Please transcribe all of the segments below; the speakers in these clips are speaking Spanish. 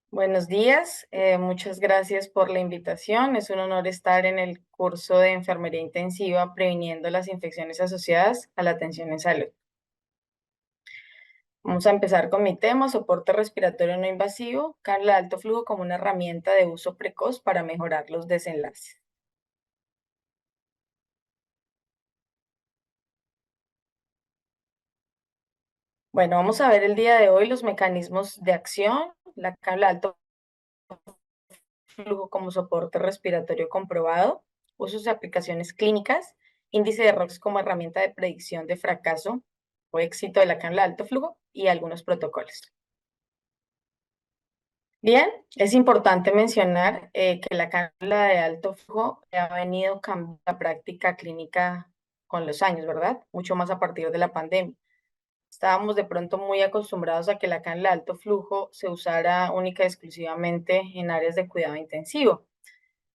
Buenos días, muchas gracias por la invitación. Es un honor estar en el curso de enfermería intensiva previniendo las infecciones asociadas a la atención en salud. Vamos a empezar con mi tema, soporte respiratorio no invasivo, cánula de alto flujo como una herramienta de uso precoz para mejorar los desenlaces. Bueno, vamos a ver el día de hoy los mecanismos de acción, la cánula de alto flujo como soporte respiratorio comprobado, usos de aplicaciones clínicas, índice de ROX como herramienta de predicción de fracaso o éxito de la cánula de alto flujo y algunos protocolos. Bien, es importante mencionar que la cánula de alto flujo ha venido cambiando la práctica clínica con los años, ¿verdad? Mucho más a partir de la pandemia. Estábamos de pronto muy acostumbrados a que la cánula de alto flujo se usara única y exclusivamente en áreas de cuidado intensivo.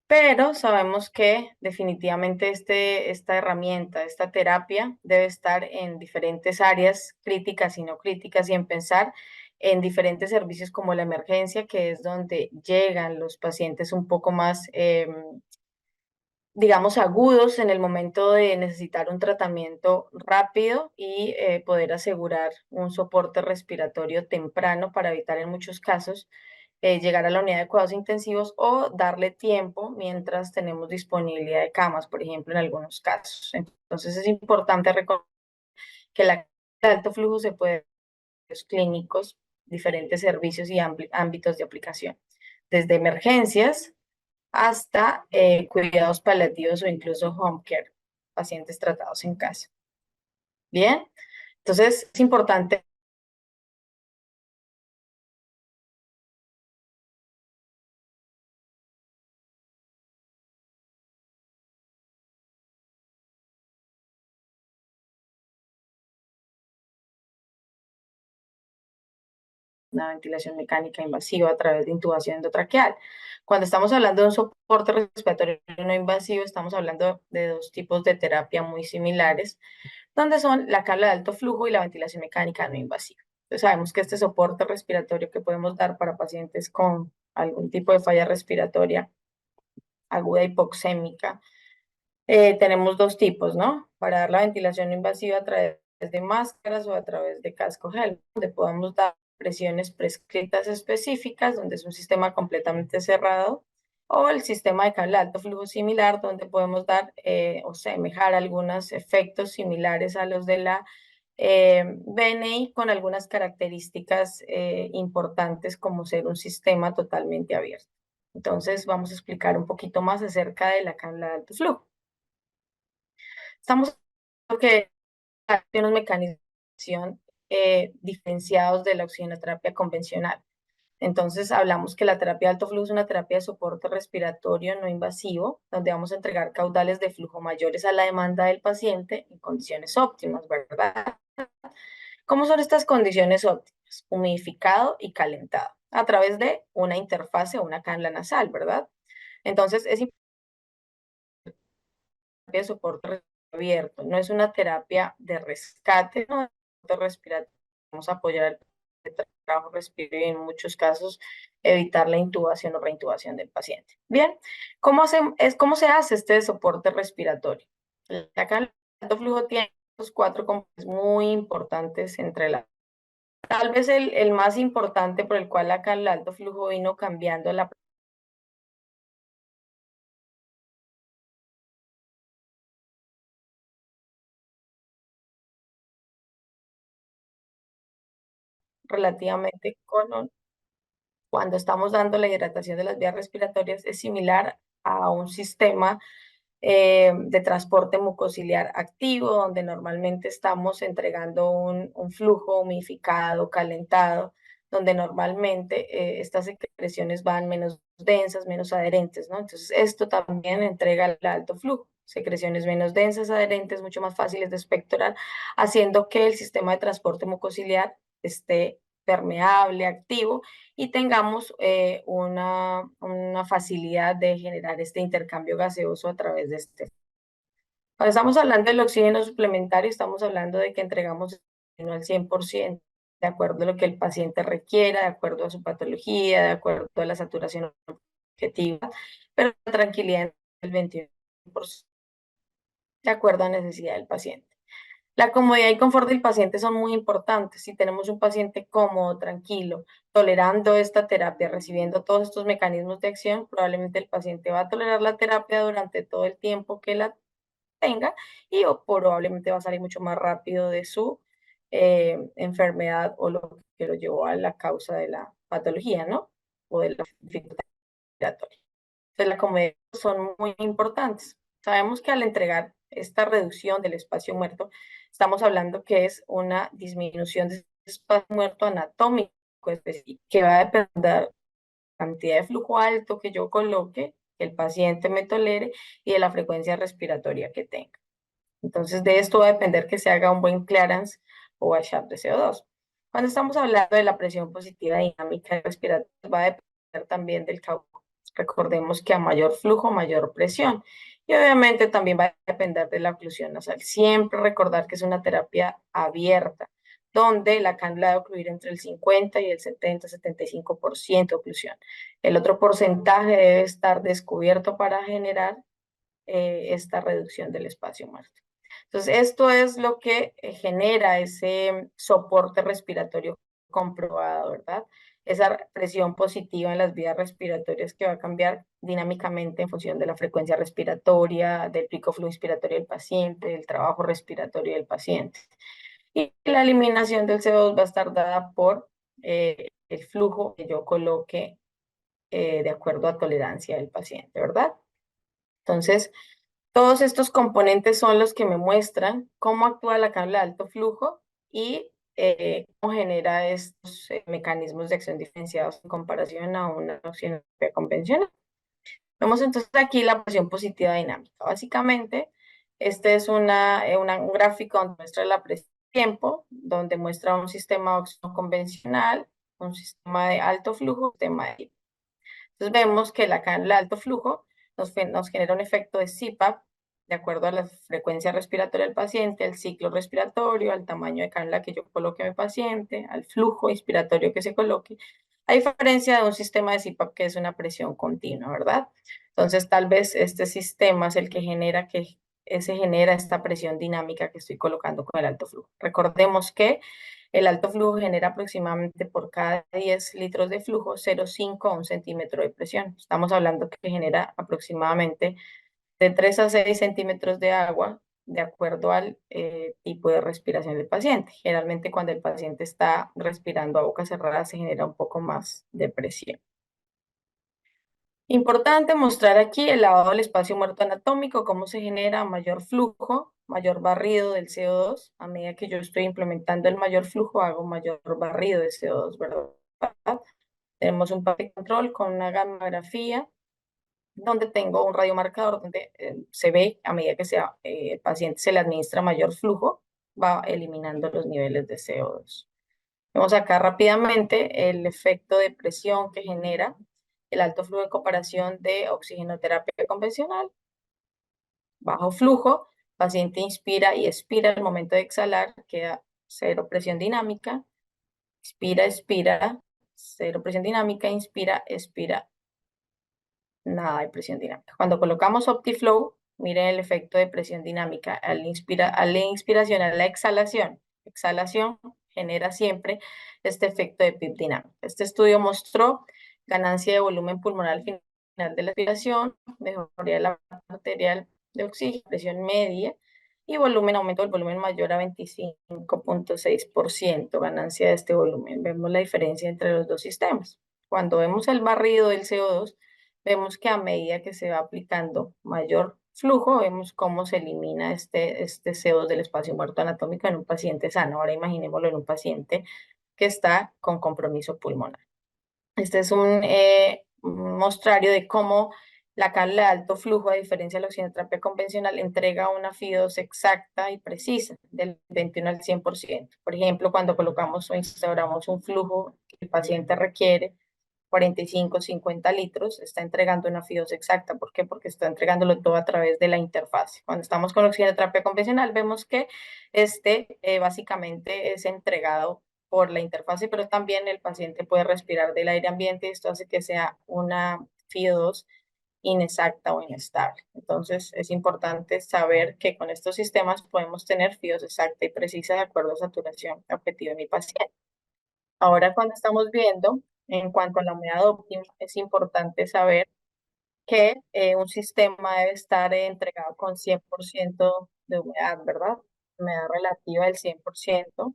Pero sabemos que definitivamente esta herramienta, esta terapia debe estar en diferentes áreas críticas y no críticas y en pensar en diferentes servicios como la emergencia, que es donde llegan los pacientes un poco más, digamos, agudos en el momento de necesitar un tratamiento rápido y poder asegurar un soporte respiratorio temprano para evitar en muchos casos llegar a la unidad de cuidados intensivos o darle tiempo mientras tenemos disponibilidad de camas, por ejemplo, en algunos casos. Entonces es importante recordar que la de alto flujo se puede ver en los clínicos, diferentes servicios y ámbitos de aplicación, desde emergencias hasta cuidados paliativos o incluso home care, pacientes tratados en casa. Bien, entonces es importante una ventilación mecánica invasiva a través de intubación endotraqueal. Cuando estamos hablando de un soporte respiratorio no invasivo, estamos hablando de dos tipos de terapia muy similares, donde son la cánula de alto flujo y la ventilación mecánica no invasiva. Entonces sabemos que este soporte respiratorio que podemos dar para pacientes con algún tipo de falla respiratoria aguda hipoxémica, tenemos dos tipos, ¿no? Para dar la ventilación no invasiva a través de máscaras o a través de casco gel, donde podemos dar presiones prescritas específicas, donde es un sistema completamente cerrado, o el sistema de cable de alto flujo similar, donde podemos dar o semejar algunos efectos similares a los de la BNI con algunas características importantes como ser un sistema totalmente abierto. Entonces vamos a explicar un poquito más acerca de la cánula de alto flujo. Estamos hablando que hay unos mecanismos de acción diferenciados de la oxigenoterapia convencional. Entonces, hablamos que la terapia de alto flujo es una terapia de soporte respiratorio no invasivo, donde vamos a entregar caudales de flujo mayores a la demanda del paciente en condiciones óptimas, ¿verdad? ¿Cómo son estas condiciones óptimas? Humidificado y calentado, a través de una interfase o una cánula nasal, ¿verdad? Entonces, es de soporte abierto, no es una terapia de rescate, no es de respiratorio. Vamos a apoyar el trabajo respiratorio y en muchos casos evitar la intubación o reintubación del paciente. Bien, ¿cómo se hace este soporte respiratorio? Acá el alto flujo tiene estos cuatro componentes muy importantes entre la. Tal vez el más importante por el cual acá el alto flujo vino cambiando la relativamente con cuando estamos dando la hidratación de las vías respiratorias es similar a un sistema de transporte mucociliar activo, donde normalmente estamos entregando un flujo humidificado, calentado, donde normalmente estas secreciones van menos densas, menos adherentes, ¿no? Entonces, esto también entrega el alto flujo, secreciones menos densas, adherentes, mucho más fáciles de expectorar, haciendo que el sistema de transporte mucociliar esté permeable, activo y tengamos una facilidad de generar este intercambio gaseoso a través de este. Cuando estamos hablando del oxígeno suplementario, estamos hablando de que entregamos oxígeno al 100%. de acuerdo a lo que el paciente requiera, de acuerdo a su patología, de acuerdo a la saturación objetiva, pero la tranquilidad del 21%, de acuerdo a la necesidad del paciente. La comodidad y confort del paciente son muy importantes. Si tenemos un paciente cómodo, tranquilo, tolerando esta terapia, recibiendo todos estos mecanismos de acción, probablemente el paciente va a tolerar la terapia durante todo el tiempo que la tenga y o probablemente va a salir mucho más rápido de su enfermedad o lo que lo llevó a la causa de la patología, ¿no? O de la dificultad respiratoria. Entonces, las comodidad son muy importantes. Sabemos que al entregar esta reducción del espacio muerto, estamos hablando que es una disminución de espacio muerto anatómico específico, que va a depender de la cantidad de flujo alto que yo coloque, que el paciente me tolere y de la frecuencia respiratoria que tenga. Entonces, de esto va a depender que se haga un buen clearance o washout de CO2. Cuando estamos hablando de la presión positiva dinámica respiratoria, va a depender también del cálculo. Recordemos que a mayor flujo, mayor presión. Y obviamente también va a depender de la oclusión nasal. Siempre recordar que es una terapia abierta, donde la cánula debe ocluir entre el 50 y el 70-75% de oclusión. El otro porcentaje debe estar descubierto para generar esta reducción del espacio muerto. Entonces, esto es lo que genera ese soporte respiratorio comprobado, ¿verdad? Esa presión positiva en las vías respiratorias que va a cambiar dinámicamente en función de la frecuencia respiratoria, del pico flujo inspiratorio del paciente, del trabajo respiratorio del paciente. Y la eliminación del CO2 va a estar dada por el flujo que yo coloque de acuerdo a tolerancia del paciente, ¿verdad? Entonces, todos estos componentes son los que me muestran cómo actúa la cánula de alto flujo y cómo genera estos mecanismos de acción diferenciados en comparación a una oxinoterapia convencional. Vemos entonces aquí la presión positiva dinámica. Básicamente, este es un gráfico donde muestra la presión de tiempo, donde muestra un sistema oxígeno convencional, un sistema de alto flujo, un sistema de... Entonces vemos que la cánula de alto flujo nos genera un efecto de CPAP de acuerdo a la frecuencia respiratoria del paciente, al ciclo respiratorio, al tamaño de cánula que yo coloque a mi paciente, al flujo inspiratorio que se coloque, a diferencia de un sistema de CPAP que es una presión continua, ¿verdad? Entonces tal vez este sistema es el que genera se genera esta presión dinámica que estoy colocando con el alto flujo. Recordemos que el alto flujo genera aproximadamente por cada 10 litros de flujo 0,5 a 1 centímetro de presión. Estamos hablando que genera aproximadamente de 3 a 6 centímetros de agua de acuerdo al tipo de respiración del paciente. Generalmente cuando el paciente está respirando a boca cerrada se genera un poco más de presión. Importante mostrar aquí el lavado del espacio muerto anatómico, cómo se genera mayor flujo, mayor barrido del CO2. A medida que yo estoy implementando el mayor flujo, hago mayor barrido de CO2, ¿verdad? Tenemos un papel de control con una gamografía, donde tengo un radiomarcador donde se ve a medida que el paciente se le administra mayor flujo, va eliminando los niveles de CO2. Vemos acá rápidamente el efecto de presión que genera el alto flujo en comparación de oxigenoterapia convencional. Bajo flujo, paciente inspira y expira al momento de exhalar, queda cero presión dinámica, inspira, expira, cero presión dinámica, inspira, expira, nada de presión dinámica. Cuando colocamos OptiFlow, miren el efecto de presión dinámica. A la inspiración, a la exhalación genera siempre este efecto de PIP dinámico. Este estudio mostró ganancia de volumen pulmonar al final de la expiración, mejoría de la arterial de oxígeno, presión media y aumento del volumen mayor a 25,6%, ganancia de este volumen. Vemos la diferencia entre los dos sistemas. Cuando vemos el barrido del CO2, vemos que a medida que se va aplicando mayor flujo, vemos cómo se elimina este CO2 del espacio muerto anatómico en un paciente sano. Ahora imaginémoslo en un paciente que está con compromiso pulmonar. Este es un mostrario de cómo la cánula de alto flujo, a diferencia de la oxinoterapia convencional, entrega una FIO2 exacta y precisa, del 21 al 100%. Por ejemplo, cuando colocamos o instauramos un flujo que el paciente requiere, 45, 50 litros, está entregando una FIO2 exacta. ¿Por qué? Porque está entregándolo todo a través de la interfase. Cuando estamos con oxigenoterapia convencional, vemos que básicamente es entregado por la interfase, pero también el paciente puede respirar del aire ambiente y esto hace que sea una FIO2 inexacta o inestable. Entonces, es importante saber que con estos sistemas podemos tener FIOS exacta y precisa de acuerdo a saturación objetiva de mi paciente. Ahora, cuando estamos viendo, en cuanto a la humedad óptima, es importante saber que un sistema debe estar entregado con 100% de humedad, ¿verdad? Humedad relativa del 100%,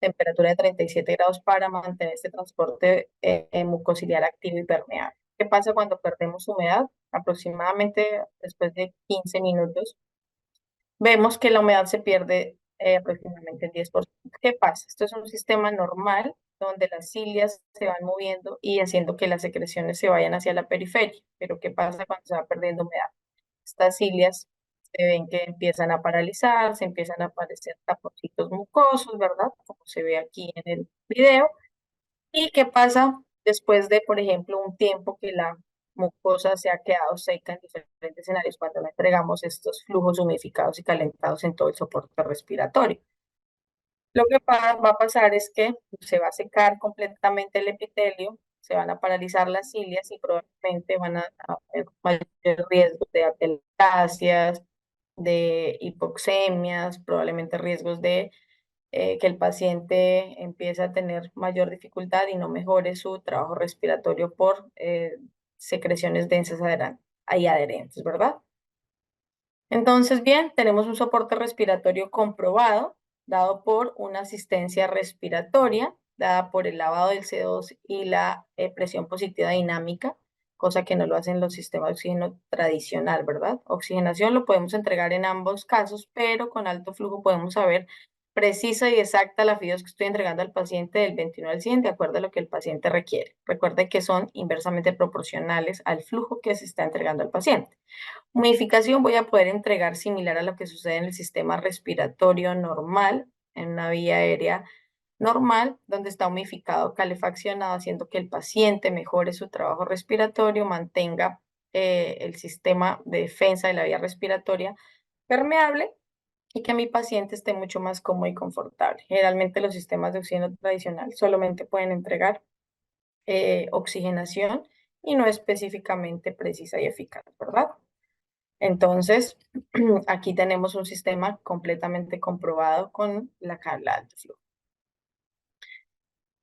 temperatura de 37 grados para mantener este transporte mucociliar activo y permeable. ¿Qué pasa cuando perdemos humedad? Aproximadamente después de 15 minutos, vemos que la humedad se pierde aproximadamente el 10%. ¿Qué pasa? Esto es un sistema normal donde las cilias se van moviendo y haciendo que las secreciones se vayan hacia la periferia. Pero ¿qué pasa cuando se va perdiendo humedad? Estas cilias se ven que empiezan a paralizar, se empiezan a aparecer taponcitos mucosos, ¿verdad? Como se ve aquí en el video. ¿Y qué pasa después de, por ejemplo, un tiempo que la mucosa se ha quedado seca en diferentes escenarios cuando le entregamos estos flujos humidificados y calentados en todo el soporte respiratorio? Lo que va a pasar es que se va a secar completamente el epitelio, se van a paralizar las cilias y probablemente van a haber mayor riesgo de atelectasias, de hipoxemias, probablemente riesgos de que el paciente empiece a tener mayor dificultad y no mejore su trabajo respiratorio por secreciones densas y adherentes, ¿verdad? Entonces, bien, tenemos un soporte respiratorio comprobado, dado por una asistencia respiratoria, dada por el lavado del CO2 y la presión positiva dinámica, cosa que no lo hacen los sistemas de oxígeno tradicional, ¿verdad? Oxigenación lo podemos entregar en ambos casos, pero con alto flujo podemos saber precisa y exacta la FIOS que estoy entregando al paciente del 21 al 100, de acuerdo a lo que el paciente requiere. Recuerde que son inversamente proporcionales al flujo que se está entregando al paciente. Humidificación voy a poder entregar similar a lo que sucede en el sistema respiratorio normal, en una vía aérea normal, donde está humidificado, calefaccionado, haciendo que el paciente mejore su trabajo respiratorio, mantenga el sistema de defensa de la vía respiratoria permeable y que mi paciente esté mucho más cómodo y confortable. Generalmente los sistemas de oxígeno tradicional solamente pueden entregar oxigenación y no específicamente precisa y eficaz, ¿verdad? Entonces, aquí tenemos un sistema completamente comprobado con la cábala de alto flujo.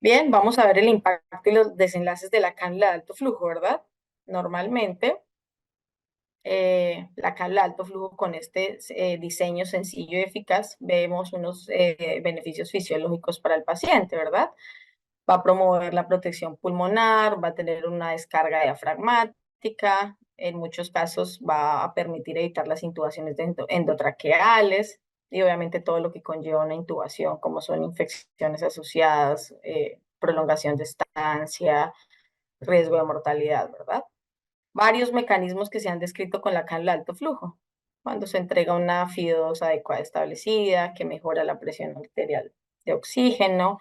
Bien, vamos a ver el impacto y los desenlaces de la cábala de alto flujo, ¿verdad? Normalmente, la cábala de alto flujo con este diseño sencillo y eficaz, vemos unos beneficios fisiológicos para el paciente, ¿verdad? Va a promover la protección pulmonar, va a tener una descarga diafragmática, en muchos casos va a permitir evitar las intubaciones endotraqueales y obviamente todo lo que conlleva una intubación, como son infecciones asociadas, prolongación de estancia, riesgo de mortalidad, ¿verdad? Varios mecanismos que se han descrito con la cánula de alto flujo. Cuando se entrega una FIO2 adecuada establecida, que mejora la presión arterial de oxígeno,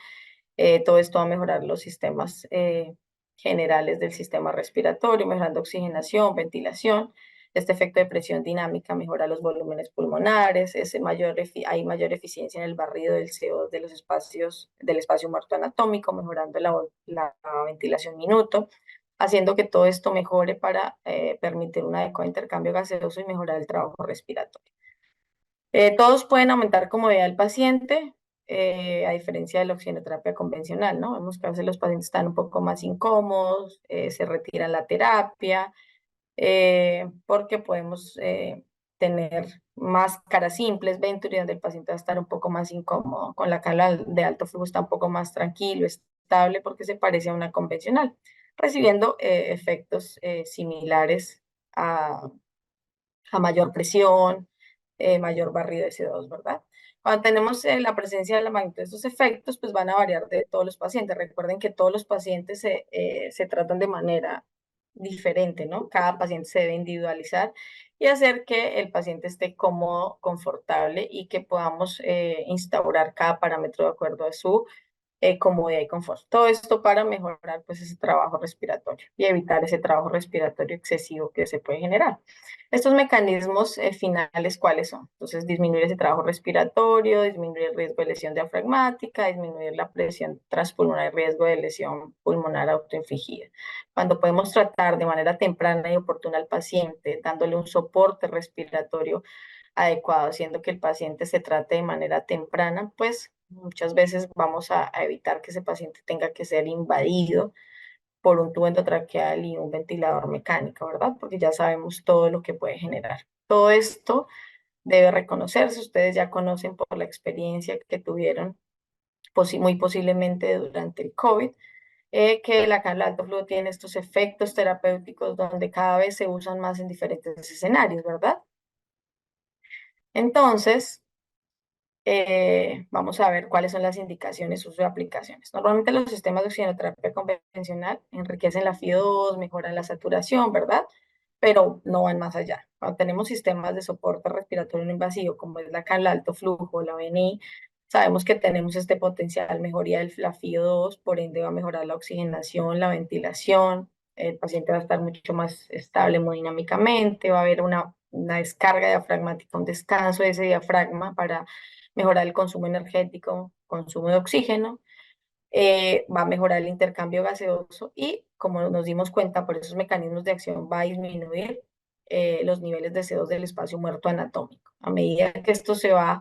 todo esto va a mejorar los sistemas generales del sistema respiratorio, mejorando oxigenación, ventilación. Este efecto de presión dinámica mejora los volúmenes pulmonares, hay mayor eficiencia en el barrido del CO2 de los espacios, del espacio muerto anatómico, mejorando la ventilación minuto, haciendo que todo esto mejore para permitir un adecuado intercambio gaseoso y mejorar el trabajo respiratorio. Todos pueden aumentar comodidad del paciente, a diferencia de la oxigenoterapia convencional, ¿no? Vemos que a veces los pacientes están un poco más incómodos, se retiran la terapia, porque podemos tener máscaras simples, Venturi, donde el paciente va a estar un poco más incómodo. Con la cala de alto flujo está un poco más tranquilo, estable, porque se parece a una convencional, recibiendo efectos similares a mayor presión, mayor barrido de CO2, ¿verdad? Cuando tenemos la presencia de la magnitud de estos efectos, pues van a variar de todos los pacientes. Recuerden que todos los pacientes se tratan de manera diferente, ¿no? Cada paciente se debe individualizar y hacer que el paciente esté cómodo, confortable y que podamos instaurar cada parámetro de acuerdo a su comodidad y confort. Todo esto para mejorar pues ese trabajo respiratorio y evitar ese trabajo respiratorio excesivo que se puede generar. Estos mecanismos finales, ¿cuáles son? Entonces, disminuir ese trabajo respiratorio, disminuir el riesgo de lesión diafragmática, disminuir la presión transpulmonar y riesgo de lesión pulmonar autoinfligida. Cuando podemos tratar de manera temprana y oportuna al paciente, dándole un soporte respiratorio adecuado, haciendo que el paciente se trate de manera temprana, pues muchas veces vamos a evitar que ese paciente tenga que ser invadido por un tubo endotraqueal y un ventilador mecánico, ¿verdad? Porque ya sabemos todo lo que puede generar. Todo esto debe reconocerse, ustedes ya conocen por la experiencia que tuvieron muy posiblemente durante el COVID, que la cánula de alto flujo tiene estos efectos terapéuticos donde cada vez se usan más en diferentes escenarios, ¿verdad? Entonces, vamos a ver cuáles son las indicaciones, uso y aplicaciones. Normalmente los sistemas de oxigenoterapia convencional enriquecen la FIO2, mejoran la saturación, ¿verdad? Pero no van más allá. Cuando tenemos sistemas de soporte respiratorio no invasivo, como es la cánula de alto flujo, la BNI, sabemos que tenemos este potencial mejoría de la FIO2, por ende va a mejorar la oxigenación, la ventilación, el paciente va a estar mucho más estable hemodinámicamente, va a haber una descarga diafragmática, un descanso de ese diafragma para mejorar el consumo energético, consumo de oxígeno, va a mejorar el intercambio gaseoso y, como nos dimos cuenta por esos mecanismos de acción, va a disminuir los niveles de CO2 del espacio muerto anatómico. A medida que esto se va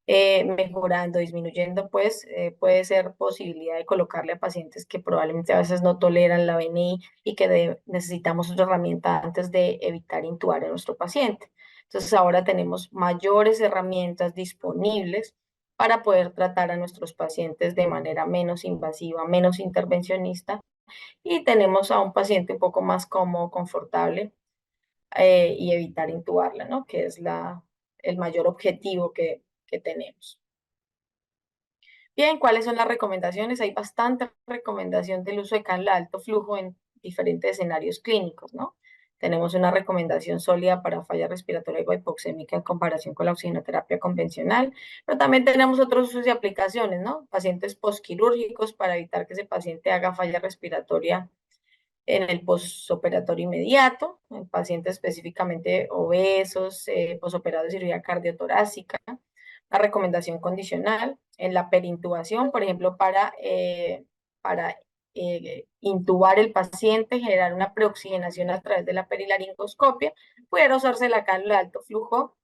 mejorando, disminuyendo, pues puede ser posibilidad de colocarle a pacientes que probablemente a veces no toleran la BNI y que necesitamos otra herramienta antes de evitar intubar a nuestro paciente. Entonces ahora tenemos mayores herramientas disponibles para poder tratar a nuestros pacientes de manera menos invasiva, menos intervencionista y tenemos a un paciente un poco más cómodo, confortable y evitar intubarla, ¿no? Que es el mayor objetivo que tenemos. Bien, ¿cuáles son las recomendaciones? Hay bastante recomendación del uso de cánula de alto flujo en diferentes escenarios clínicos, ¿no? Tenemos una recomendación sólida para falla respiratoria hipoxémica en comparación con la oxigenoterapia convencional, pero también tenemos otros usos y aplicaciones, ¿no? Pacientes postquirúrgicos para evitar que ese paciente haga falla respiratoria en el posoperatorio inmediato, en pacientes específicamente obesos, posoperados de cirugía cardiotorácica, la recomendación condicional, en la perintubación, por ejemplo, para intubar el paciente, generar una preoxigenación a través de la perilaringoscopia, pudiera usarse la cánula de alto flujo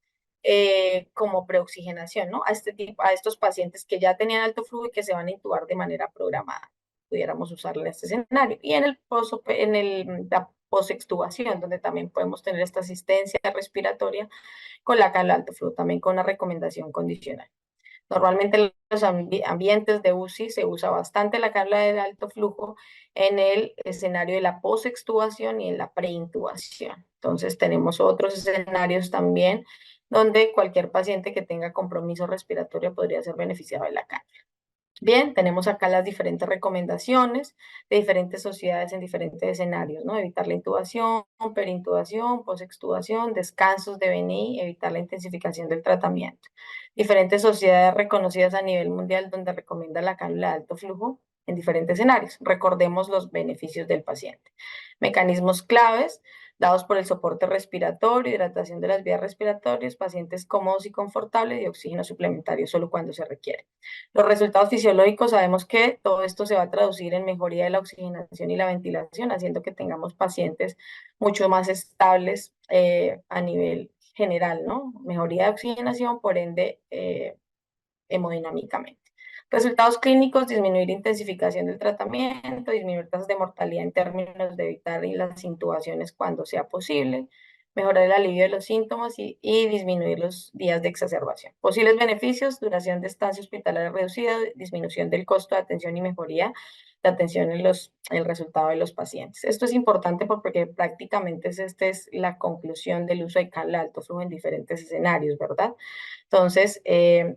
como preoxigenación, ¿no? A estos pacientes que ya tenían alto flujo y que se van a intubar de manera programada pudiéramos usarla en este escenario. Y la posextubación, donde también podemos tener esta asistencia respiratoria con la cánula de alto flujo, también con una recomendación condicional. Normalmente en los ambientes de UCI se usa bastante la cánula de alto flujo en el escenario de la posextubación y en la preintubación. Entonces tenemos otros escenarios también donde cualquier paciente que tenga compromiso respiratorio podría ser beneficiado de la cánula. Bien, tenemos acá las diferentes recomendaciones de diferentes sociedades en diferentes escenarios, ¿no? Evitar la intubación, perintubación, posextubación, descansos de BNI, evitar la intensificación del tratamiento. Diferentes sociedades reconocidas a nivel mundial donde recomienda la cánula de alto flujo en diferentes escenarios. Recordemos los beneficios del paciente. Mecanismos claves dados por el soporte respiratorio, hidratación de las vías respiratorias, pacientes cómodos y confortables y oxígeno suplementario solo cuando se requiere. Los resultados fisiológicos, sabemos que todo esto se va a traducir en mejoría de la oxigenación y la ventilación, haciendo que tengamos pacientes mucho más estables a nivel general, ¿no? Mejoría de oxigenación, por ende, hemodinámicamente. Resultados clínicos, disminuir intensificación del tratamiento, disminuir tasas de mortalidad en términos de evitar las intubaciones cuando sea posible, mejorar el alivio de los síntomas y disminuir los días de exacerbación. Posibles beneficios, duración de estancia hospitalaria reducida, disminución del costo de atención y mejoría de atención en el resultado de los pacientes. Esto es importante porque prácticamente esta es la conclusión del uso de cánula de alto flujo en diferentes escenarios, ¿verdad? Entonces,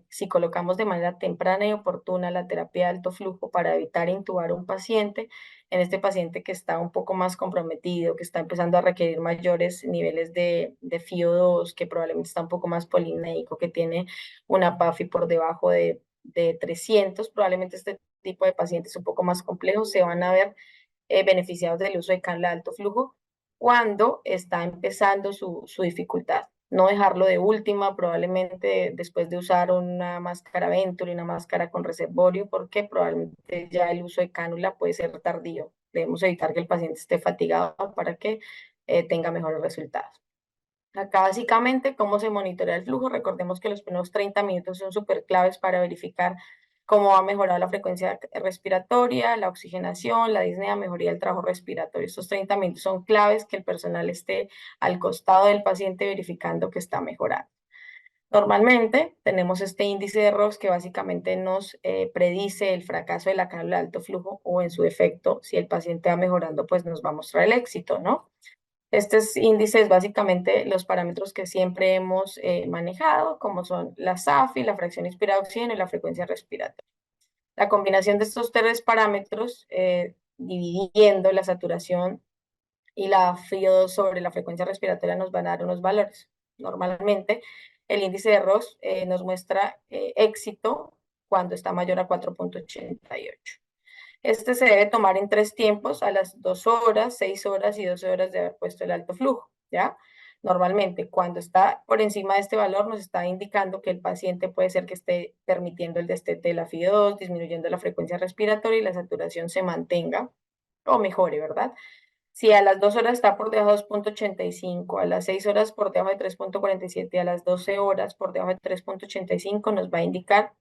si colocamos de manera temprana y oportuna la terapia de alto flujo para evitar intubar a un paciente, en este paciente que está un poco más comprometido, que está empezando a requerir mayores niveles de FIO2, que probablemente está un poco más polineico, que tiene una PAFI por debajo de 300, probablemente este tipo de pacientes un poco más complejos se van a ver beneficiados del uso de cánula de alto flujo cuando está empezando su dificultad. No dejarlo de última, probablemente después de usar una máscara Venturi, una máscara con reservorio, porque probablemente ya el uso de cánula puede ser tardío. Debemos evitar que el paciente esté fatigado para que tenga mejores resultados. Acá básicamente cómo se monitorea el flujo. Recordemos que los primeros 30 minutos son súper claves para verificar cómo ha mejorado la frecuencia respiratoria, la oxigenación, la disnea, mejoría del trabajo respiratorio. Estos 30 minutos son claves que el personal esté al costado del paciente verificando que está mejorando. Normalmente tenemos este índice de ROX que básicamente nos predice el fracaso de la cánula de alto flujo o en su efecto, si el paciente va mejorando, pues nos va a mostrar el éxito, ¿no? Estos índices básicamente los parámetros que siempre hemos manejado, como son la SAFI, la fracción inspirada de oxígeno y la frecuencia respiratoria. La combinación de estos tres parámetros, dividiendo la saturación y la FIO2 sobre la frecuencia respiratoria, nos van a dar unos valores. Normalmente, el índice de ROX nos muestra éxito cuando está mayor a 4,88. Este se debe tomar en 3 tiempos, a las 2 horas, 6 horas y 12 horas de haber puesto el alto flujo, ¿ya? Normalmente, cuando está por encima de este valor, nos está indicando que el paciente puede ser que esté permitiendo el destete de la FIO2, disminuyendo la frecuencia respiratoria y la saturación se mantenga o mejore, ¿verdad? Si a las 2 horas está por debajo de 2,85, a las 6 horas por debajo de 3,47 y a las 12 horas por debajo de 3,85, nos va a indicar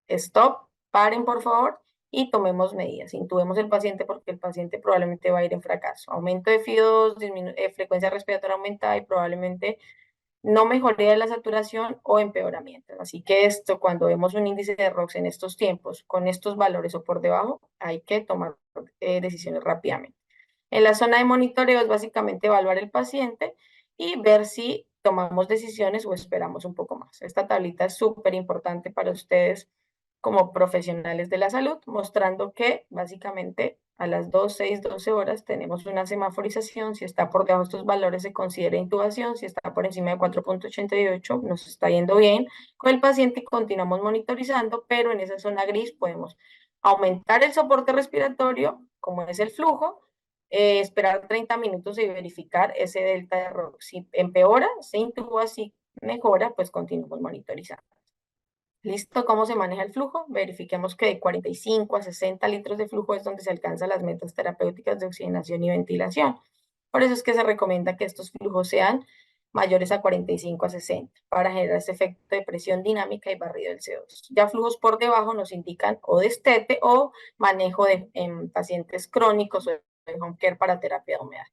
stop, paren por favor y tomemos medidas. Intubemos el paciente porque el paciente probablemente va a ir en fracaso. Aumento de FIO2, frecuencia respiratoria aumentada y probablemente no mejoría de la saturación o empeoramiento. Así que esto, cuando vemos un índice de ROX en estos tiempos, con estos valores o por debajo, hay que tomar decisiones rápidamente. En la zona de monitoreo es básicamente evaluar el paciente y ver si tomamos decisiones o esperamos un poco más. Esta tablita es súper importante para ustedes como profesionales de la salud, mostrando que básicamente a las 2, 6, 12 horas tenemos una semaforización. Si está por debajo de estos valores se considera intubación, si está por encima de 4,88 nos está yendo bien con el paciente y continuamos monitorizando, pero en esa zona gris podemos aumentar el soporte respiratorio, como es el flujo, esperar 30 minutos y verificar ese delta de error. Si empeora, se intuba, si mejora, pues continuamos monitorizando. ¿Listo? ¿Cómo se maneja el flujo? Verifiquemos que de 45 a 60 litros de flujo es donde se alcanzan las metas terapéuticas de oxigenación y ventilación. Por eso es que se recomienda que estos flujos sean mayores a 45 a 60 para generar ese efecto de presión dinámica y barrido del CO2. Ya flujos por debajo nos indican o destete o manejo en pacientes crónicos o en home care para terapia de humedad.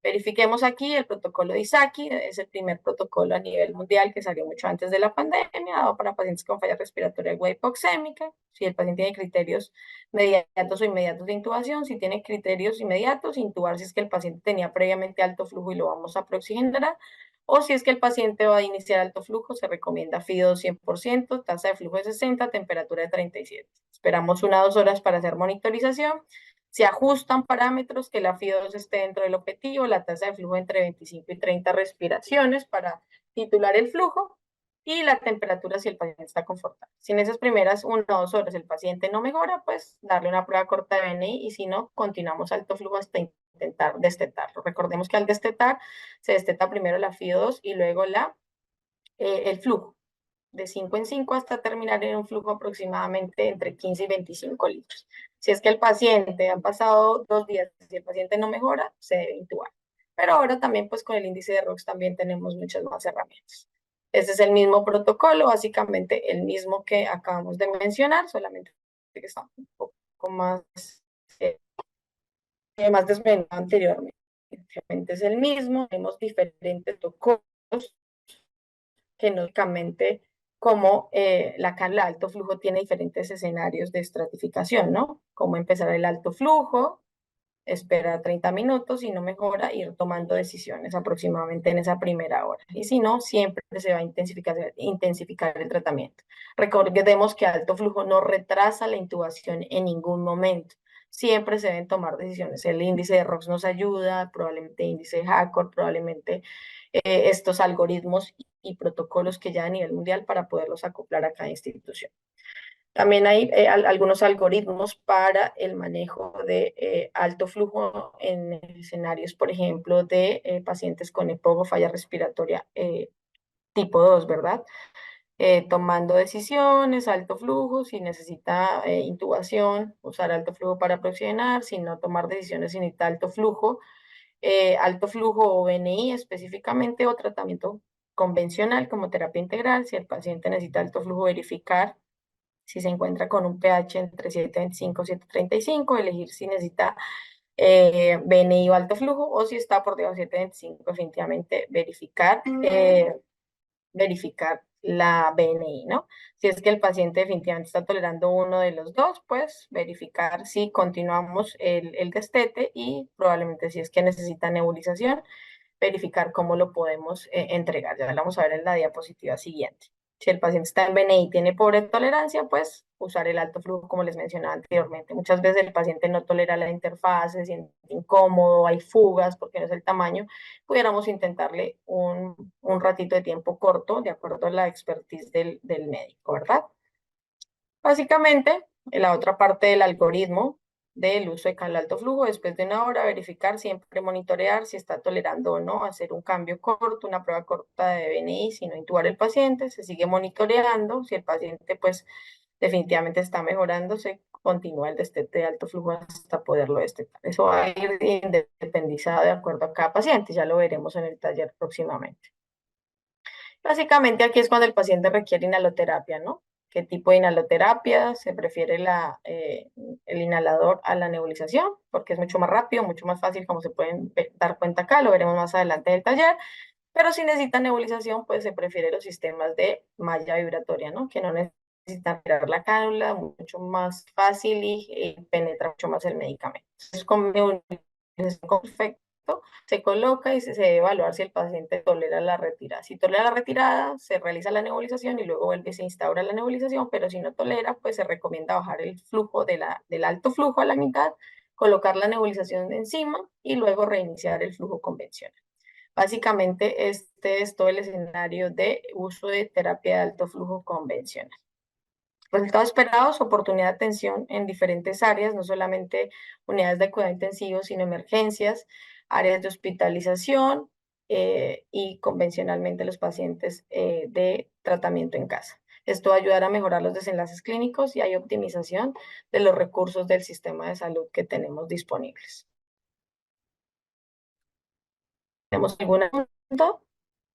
Verifiquemos aquí el protocolo de ISAKI, es el primer protocolo a nivel mundial que salió mucho antes de la pandemia, dado para pacientes con falla respiratoria aguda hipoxémica. Si el paciente tiene criterios mediatos o inmediatos de intubación, si tiene criterios inmediatos, intubar si es que el paciente tenía previamente alto flujo y lo vamos a preoxigenar, o si es que el paciente va a iniciar alto flujo, se recomienda FIDO 100%, tasa de flujo de 60, temperatura de 37. Esperamos 1 o 2 horas para hacer monitorización. Se ajustan parámetros que la FIO2 esté dentro del objetivo, la tasa de flujo entre 25 y 30 respiraciones para titular el flujo y la temperatura si el paciente está confortable. Si en esas primeras 1 o 2 horas el paciente no mejora, pues darle una prueba corta de BNI y si no, continuamos alto flujo hasta intentar destetarlo. Recordemos que al destetar se desteta primero la FIO2 y luego el flujo de 5 en 5 hasta terminar en un flujo aproximadamente entre 15 y 25 litros. Si es que el paciente han pasado 2 días y el paciente no mejora, se debe intubar. Pero ahora también pues con el índice de ROX también tenemos muchas más herramientas. Este es el mismo protocolo, básicamente el mismo que acabamos de mencionar, solamente que está un poco eh, más desmenuzado anteriormente. Es el mismo, tenemos diferentes protocolos que lógicamente como la cánula de alto flujo tiene diferentes escenarios de estratificación, ¿no? Como empezar el alto flujo, esperar 30 minutos, si no mejora, ir tomando decisiones aproximadamente en esa primera hora. Y si no, siempre se va a intensificar el tratamiento. Recordemos que alto flujo no retrasa la intubación en ningún momento. Siempre se deben tomar decisiones. El índice de ROX nos ayuda, probablemente índice de HACOR, probablemente estos algoritmos y protocolos que ya a nivel mundial para poderlos acoplar a cada institución. También hay algunos algoritmos para el manejo de alto flujo en escenarios, por ejemplo, de pacientes con EPOC o falla respiratoria tipo 2, ¿verdad? Tomando decisiones, alto flujo, si necesita intubación, usar alto flujo para proxenar, si no tomar decisiones sin necesita alto flujo o BNI específicamente, o tratamiento convencional como terapia integral, si el paciente necesita alto flujo, verificar si se encuentra con un pH entre 7.25 y 7.35, elegir si necesita BNI o alto flujo, o si está por debajo de 7.25, definitivamente verificar la BNI, ¿no? Si es que el paciente definitivamente está tolerando uno de los dos, pues verificar si continuamos el destete, y probablemente si es que necesita nebulización, verificar cómo lo podemos entregar. Ya lo vamos a ver en la diapositiva siguiente. Si el paciente está en BNI y tiene pobre tolerancia, pues usar el alto flujo, como les mencionaba anteriormente. Muchas veces el paciente no tolera la interfaz, se siente incómodo, hay fugas porque no es el tamaño. Pudiéramos intentarle un ratito de tiempo corto, de acuerdo a la expertise del médico, ¿verdad? Básicamente, la otra parte del algoritmo del uso de canal alto flujo, después de una hora, verificar, siempre monitorear si está tolerando o no, hacer un cambio corto, una prueba corta de BNI, si no intubar el paciente, se sigue monitoreando, si el paciente pues definitivamente está mejorando, se continúa el destete de alto flujo hasta poderlo destetar. Eso va a ir independizado de acuerdo a cada paciente, ya lo veremos en el taller próximamente. Básicamente aquí es cuando el paciente requiere inhaloterapia, ¿no? ¿Qué tipo de inhaloterapia? Se prefiere el inhalador a la nebulización porque es mucho más rápido, mucho más fácil, como se pueden dar cuenta acá, lo veremos más adelante del taller. Pero si necesita nebulización, pues se prefiere los sistemas de malla vibratoria, ¿no? Que no necesitan girar la cánula, mucho más fácil y penetra mucho más el medicamento. Entonces, con nebulización perfecto, se coloca y se debe evaluar si el paciente tolera la retirada. Si tolera la retirada, se realiza la nebulización y luego vuelve y se instaura la nebulización, pero si no tolera, pues se recomienda bajar el flujo del alto flujo a la mitad, colocar la nebulización encima y luego reiniciar el flujo convencional. Básicamente, este es todo el escenario de uso de terapia de alto flujo convencional. Resultados esperados: oportunidad de atención en diferentes áreas, no solamente unidades de cuidado intensivo, sino emergencias, áreas de hospitalización y convencionalmente los pacientes de tratamiento en casa. Esto va a ayudar a mejorar los desenlaces clínicos y hay optimización de los recursos del sistema de salud que tenemos disponibles. ¿Tenemos alguna pregunta?